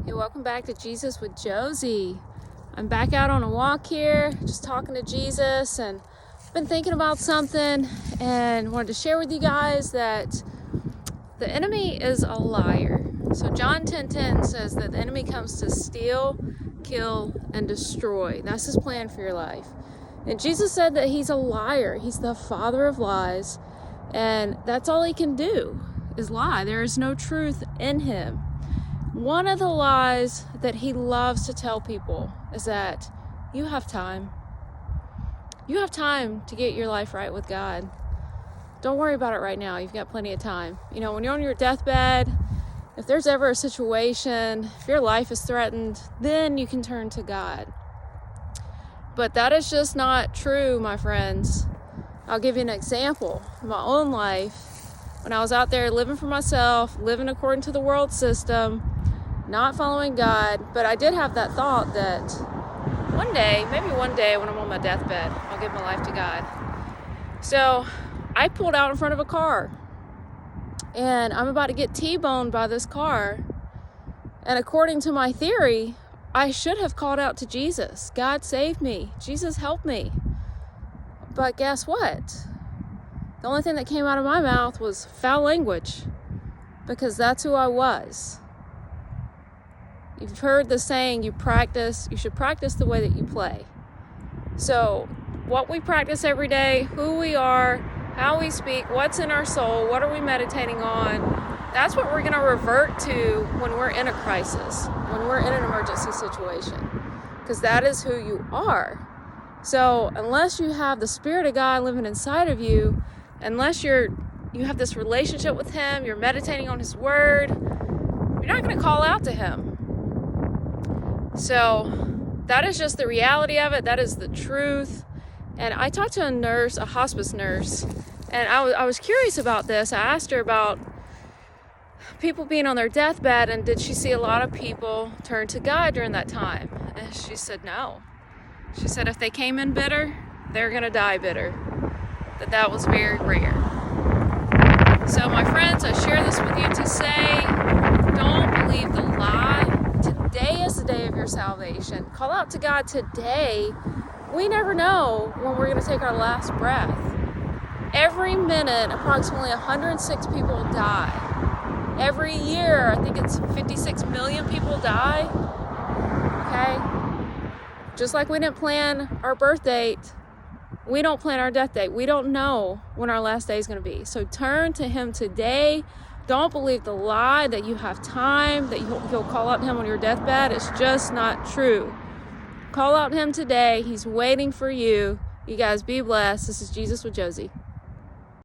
Hey, welcome back to Jesus with Josie. I'm back out on a walk here, just talking to Jesus, and I've been thinking about something and wanted to share with you guys that the enemy is a liar. So John 10:10 says that the enemy comes to steal, kill, and destroy. That's his plan for your life. And Jesus said that he's a liar. He's the father of lies, and that's all he can do is lie. There is no truth in him. One of the lies that he loves to tell people is that you have time. You have time to get your life right with God. Don't worry about it right now. You've got plenty of time. You know, when you're on your deathbed, if there's ever a situation, if your life is threatened, then you can turn to God. But that is just not true, my friends. I'll give you an example. In my own life, when I was out there living for myself, living according to the world system, not following God, but I did have that thought that maybe one day when I'm on my deathbed, I'll give my life to God. So I pulled out in front of a car, and I'm about to get T-boned by this car. And according to my theory, I should have called out to Jesus. God save me. Jesus help me. But guess what? The only thing that came out of my mouth was foul language, because that's who I was. You've heard the saying, you should practice the way that you play. So what we practice every day, who we are, how we speak, what's in our soul, what are we meditating on, that's what we're going to revert to when we're in a crisis, when we're in an emergency situation, because that is who you are. So unless you have the Spirit of God living inside of you, unless you have this relationship with Him, you're meditating on His Word, you're not going to call out to Him. So that is just the reality of it. That is the truth. And I talked to a hospice nurse, and I was curious about this. I asked her about people being on their deathbed, and did she see a lot of people turn to God during that time? And she said no. She said if they came in bitter, they're going to die bitter. That was very rare. So my friends, I share this with you to say, don't believe the lie. Today is the day of your salvation. Call out to God today. We never know when we're going to take our last breath. Every minute, approximately 106 people die. Every year, I think it's 56 million people die. Okay? Just like we didn't plan our birth date, we don't plan our death date. We don't know when our last day is going to be. So turn to Him today. Don't believe the lie that you have time, that you'll call out to Him on your deathbed. It's just not true. Call out to Him today. He's waiting for you. You guys be blessed. This is Jesus with Josie.